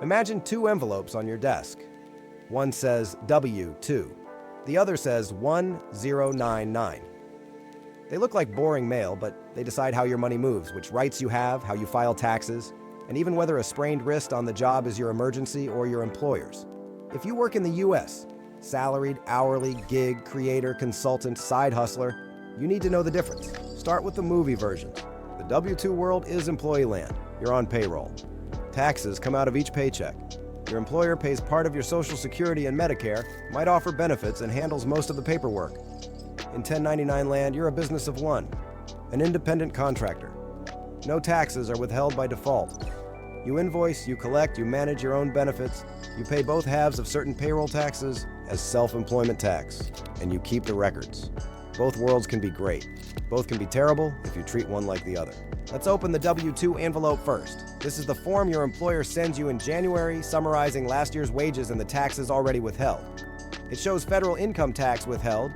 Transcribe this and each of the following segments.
Imagine two envelopes on your desk. One says W-2. The other says 1099. They look like boring mail, but they decide how your money moves, which rights you have, how you file taxes, and even whether a sprained wrist on the job is your emergency or your employer's. If you work in the U.S., salaried, hourly, gig, creator, consultant, side hustler, you need to know the difference. Start with the movie version. The W-2 world is employee land. You're on payroll. Taxes come out of each paycheck. Your employer pays part of your Social Security and Medicare, might offer benefits, and handles most of the paperwork. In 1099 land, you're a business of one, an independent contractor. No taxes are withheld by default. You invoice, you collect, you manage your own benefits, you pay both halves of certain payroll taxes as self-employment tax, and you keep the records. Both worlds can be great. Both can be terrible if you treat one like the other. Let's open the W-2 envelope first. This is the form your employer sends you in January, summarizing last year's wages and the taxes already withheld. It shows federal income tax withheld,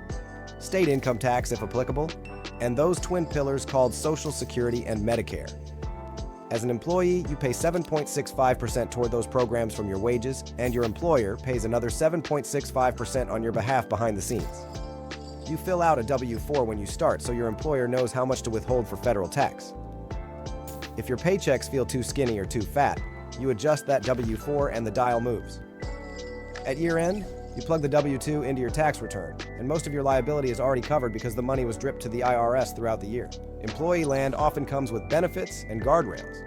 state income tax if applicable, and those twin pillars called Social Security and Medicare. As an employee, you pay 7.65% toward those programs from your wages, and your employer pays another 7.65% on your behalf behind the scenes. You fill out a W-4 when you start, so your employer knows how much to withhold for federal tax. If your paychecks feel too skinny or too fat, you adjust that W-4 and the dial moves. At year end, you plug the W-2 into your tax return, and most of your liability is already covered because the money was dripped to the IRS throughout the year. Employee land often comes with benefits and guardrails,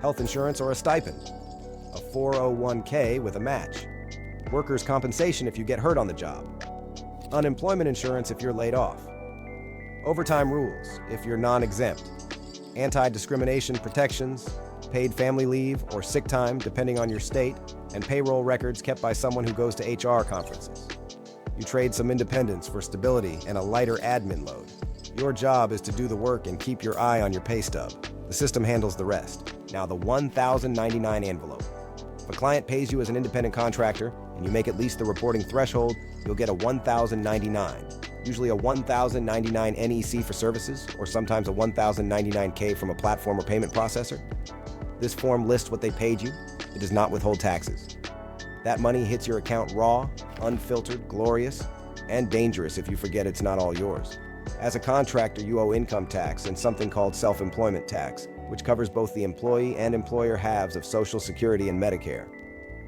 health insurance or a stipend, a 401k with a match, workers' compensation if you get hurt on the job, unemployment insurance if you're laid off, overtime rules if you're non-exempt, anti-discrimination protections, paid family leave or sick time depending on your state, and payroll records kept by someone who goes to HR conferences. You trade some independence for stability and a lighter admin load. Your job is to do the work and keep your eye on your pay stub. The system handles the rest. Now the 1099 envelope. If a client pays you as an independent contractor and you make at least the reporting threshold, you'll get a 1099. Usually a 1099 NEC for services, or sometimes a 1099K from a platform or payment processor. This form lists what they paid you. It does not withhold taxes. That money hits your account raw, unfiltered, glorious, and dangerous if you forget it's not all yours. As a contractor, you owe income tax and something called self-employment tax, which covers both the employee and employer halves of Social Security and Medicare.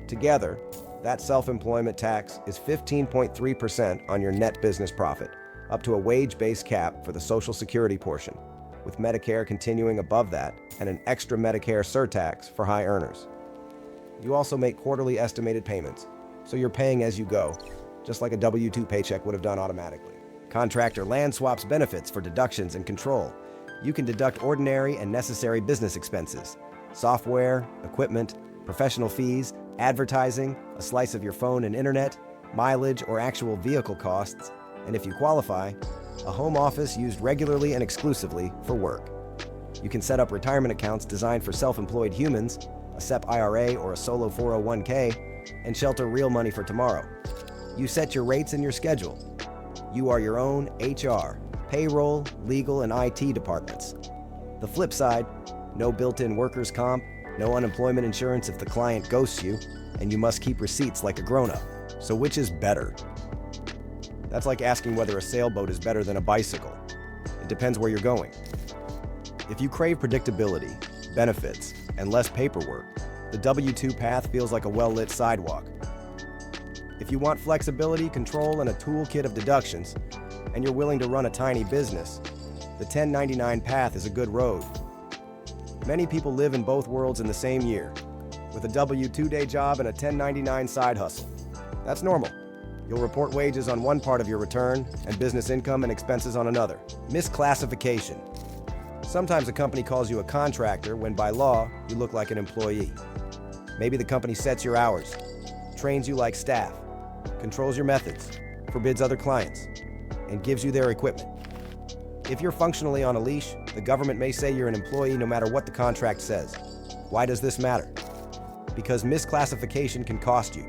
Together, that self-employment tax is 15.3% on your net business profit, up to a wage-based cap for the Social Security portion, with Medicare continuing above that and an extra Medicare surtax for high earners. You also make quarterly estimated payments, so you're paying as you go, just like a W-2 paycheck would have done automatically. Contractor Land swaps benefits for deductions and control. You can deduct ordinary and necessary business expenses, software, equipment, professional fees, advertising, a slice of your phone and internet, mileage or actual vehicle costs, and if you qualify, a home office used regularly and exclusively for work. You can set up retirement accounts designed for self-employed humans, a SEP IRA or a solo 401k, and shelter real money for tomorrow. You set your rates and your schedule. You are your own HR, payroll, legal, and IT departments. The flip side, no built-in workers' comp, no unemployment insurance if the client ghosts you, and you must keep receipts like a grown-up. So which is better? That's like asking whether a sailboat is better than a bicycle. It depends where you're going. If you crave predictability, benefits, and less paperwork, the W-2 path feels like a well-lit sidewalk. If you want flexibility, control, and a toolkit of deductions, and you're willing to run a tiny business, the 1099 path is a good road. Many people live in both worlds in the same year, with a W-2 day job and a 1099 side hustle. That's normal. You'll report wages on one part of your return and business income and expenses on another. Misclassification. Sometimes a company calls you a contractor when by law, you look like an employee. Maybe the company sets your hours, trains you like staff, controls your methods, forbids other clients, and gives you their equipment. If you're functionally on a leash, the government may say you're an employee no matter what the contract says. Why does this matter? Because misclassification can cost you.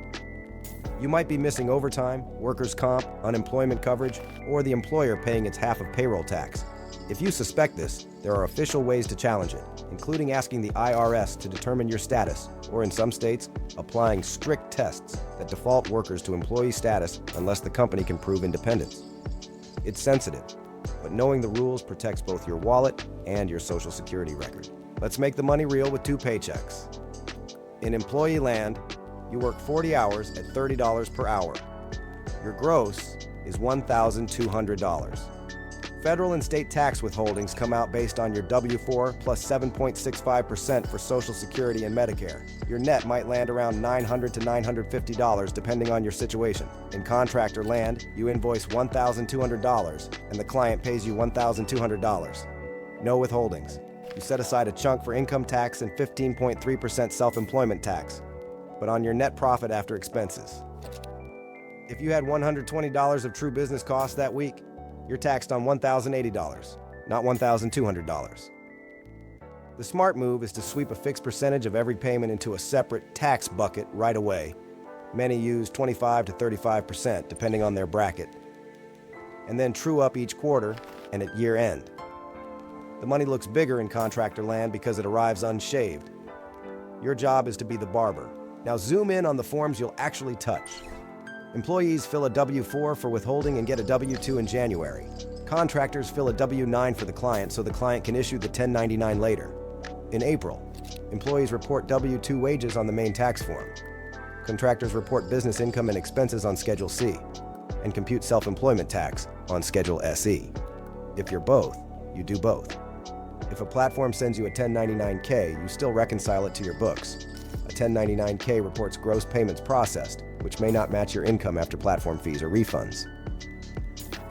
You might be missing overtime, workers' comp, unemployment coverage, or the employer paying its half of payroll tax. If you suspect this, there are official ways to challenge it, including asking the IRS to determine your status, or in some states, applying strict tests that default workers to employee status unless the company can prove independence. It's sensitive, but knowing the rules protects both your wallet and your Social Security record. Let's make the money real with 2 paychecks. In employee land, you work 40 hours at $30 per hour. Your gross is $1,200. Federal and state tax withholdings come out based on your W-4 plus 7.65% for Social Security and Medicare. Your net might land around $900 to $950 depending on your situation. In Contractor Land, you invoice $1,200 and the client pays you $1,200. No withholdings. You set aside a chunk for income tax and 15.3% self-employment tax, but on your net profit after expenses. If you had $120 of true business costs that week, you're taxed on $1,080, not $1,200. The smart move is to sweep a fixed percentage of every payment into a separate tax bucket right away. Many use 25 to 35%, depending on their bracket, and then true up each quarter and at year end. The money looks bigger in Contractor Land because it arrives unshaved. Your job is to be the barber. Now zoom in on the forms you'll actually touch. Employees fill a W-4 for withholding and get a W-2 in January. Contractors fill a W-9 for the client so the client can issue the 1099 later. In April, employees report W-2 wages on the main tax form. Contractors report business income and expenses on Schedule C and compute self-employment tax on Schedule SE. If you're both, you do both. If a platform sends you a 1099-K, you still reconcile it to your books. A 1099-K reports gross payments processed, which may not match your income after platform fees or refunds.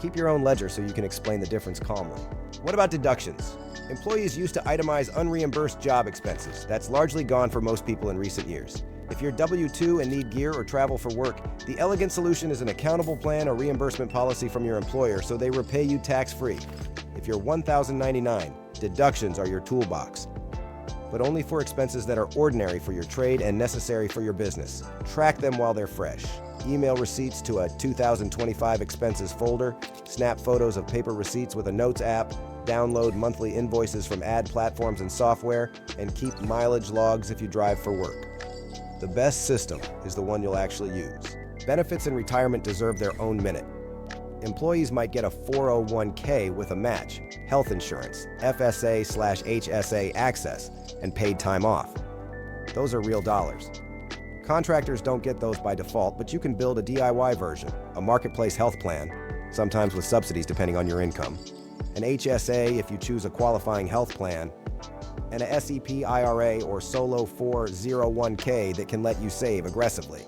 Keep your own ledger so you can explain the difference calmly. What about deductions? Employees used to itemize unreimbursed job expenses. That's largely gone for most people in recent years. If you're W-2 and need gear or travel for work, the elegant solution is an accountable plan or reimbursement policy from your employer so they repay you tax-free. If you're $1,099, deductions are your toolbox, but only for expenses that are ordinary for your trade and necessary for your business. Track them while they're fresh. Email receipts to a 2025 expenses folder, snap photos of paper receipts with a Notes app, download monthly invoices from ad platforms and software, and keep mileage logs if you drive for work. The best system is the one you'll actually use. Benefits and retirement deserve their own minute. Employees might get a 401k with a match, health insurance, FSA/HSA access, and paid time off. Those are real dollars. Contractors don't get those by default, but you can build a DIY version, a marketplace health plan, sometimes with subsidies depending on your income, an HSA if you choose a qualifying health plan, and a SEP IRA or solo 401k that can let you save aggressively.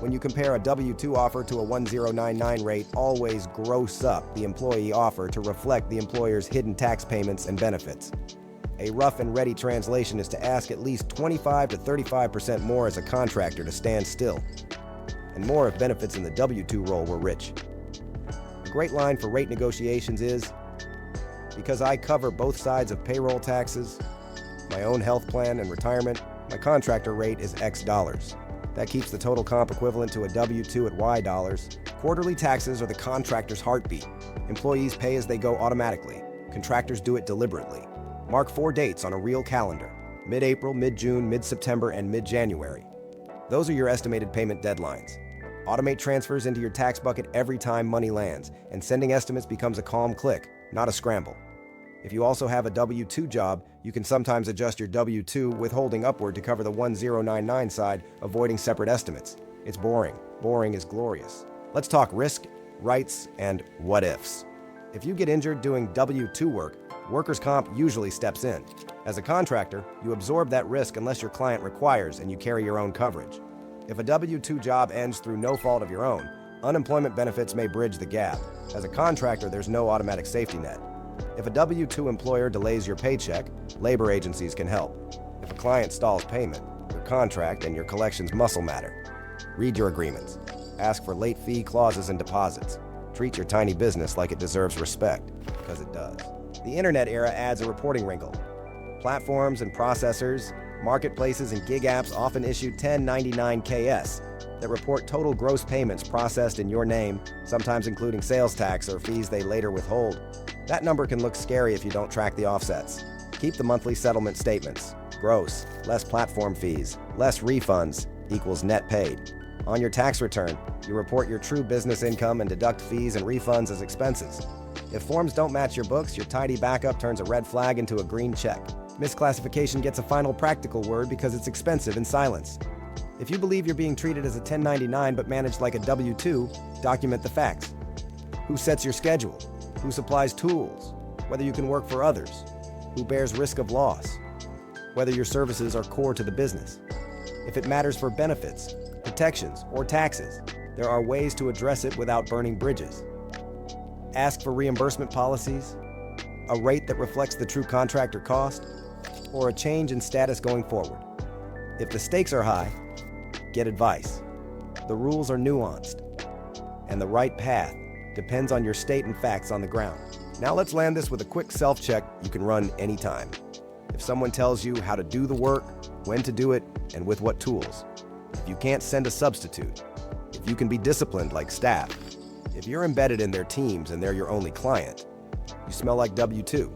When you compare a W-2 offer to a 1099 rate, always gross up the employee offer to reflect the employer's hidden tax payments and benefits. A rough and ready translation is to ask at least 25 to 35% more as a contractor to stand still, and more if benefits in the W-2 role were rich. A great line for rate negotiations is, because I cover both sides of payroll taxes, my own health plan and retirement, my contractor rate is X dollars. That keeps the total comp equivalent to a W-2 at Y dollars. Quarterly taxes are the contractor's heartbeat. Employees pay as they go automatically. Contractors do it deliberately. Mark 4 dates on a real calendar: mid-April, mid-June, mid-September, and mid-January. Those are your estimated payment deadlines. Automate transfers into your tax bucket every time money lands, and sending estimates becomes a calm click, not a scramble. If you also have a W-2 job, you can sometimes adjust your W-2 withholding upward to cover the 1099 side, avoiding separate estimates. It's boring. Boring is glorious. Let's talk risk, rights, and what-ifs. If you get injured doing W-2 work, workers' comp usually steps in. As a contractor, you absorb that risk unless your client requires and you carry your own coverage. If a W-2 job ends through no fault of your own, unemployment benefits may bridge the gap. As a contractor, there's no automatic safety net. If a W-2 employer delays your paycheck, labor agencies can help. If a client stalls payment, your contract and your collections muscle matter. Read your agreements. Ask for late fee clauses and deposits. Treat your tiny business like it deserves respect, because it does. The internet era adds a reporting wrinkle. Platforms and processors, marketplaces and gig apps often issue 1099-KS that report total gross payments processed in your name, sometimes including sales tax or fees they later withhold. That number can look scary if you don't track the offsets. Keep the monthly settlement statements. Gross, less platform fees, less refunds, equals net paid. On your tax return, you report your true business income and deduct fees and refunds as expenses. If forms don't match your books, your tidy backup turns a red flag into a green check. Misclassification gets a final practical word because it's expensive in silence. If you believe you're being treated as a 1099 but managed like a W-2, document the facts. Who sets your schedule? Who supplies tools? Whether you can work for others? Who bears risk of loss? Whether your services are core to the business? If it matters for benefits, protections, or taxes, there are ways to address it without burning bridges. Ask for reimbursement policies, a rate that reflects the true contractor cost, or a change in status going forward. If the stakes are high, get advice. The rules are nuanced, and the right path depends on your state and facts on the ground. Now let's land this with a quick self-check you can run anytime. If someone tells you how to do the work, when to do it, and with what tools, if you can't send a substitute, if you can be disciplined like staff, if you're embedded in their teams and they're your only client, you smell like W-2.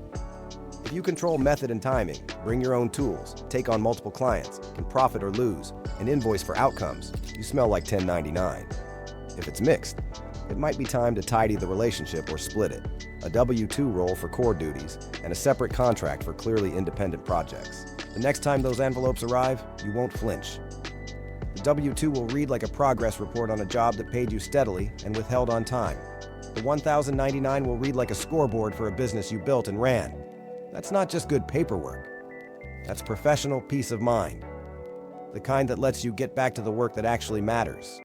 If you control method and timing, bring your own tools, take on multiple clients, can profit or lose, and invoice for outcomes, you smell like 1099. If it's mixed, it might be time to tidy the relationship or split it. A W-2 role for core duties and a separate contract for clearly independent projects. The next time those envelopes arrive, you won't flinch. The W-2 will read like a progress report on a job that paid you steadily and withheld on time. The 1099 will read like a scoreboard for a business you built and ran. That's not just good paperwork. That's professional peace of mind. The kind that lets you get back to the work that actually matters.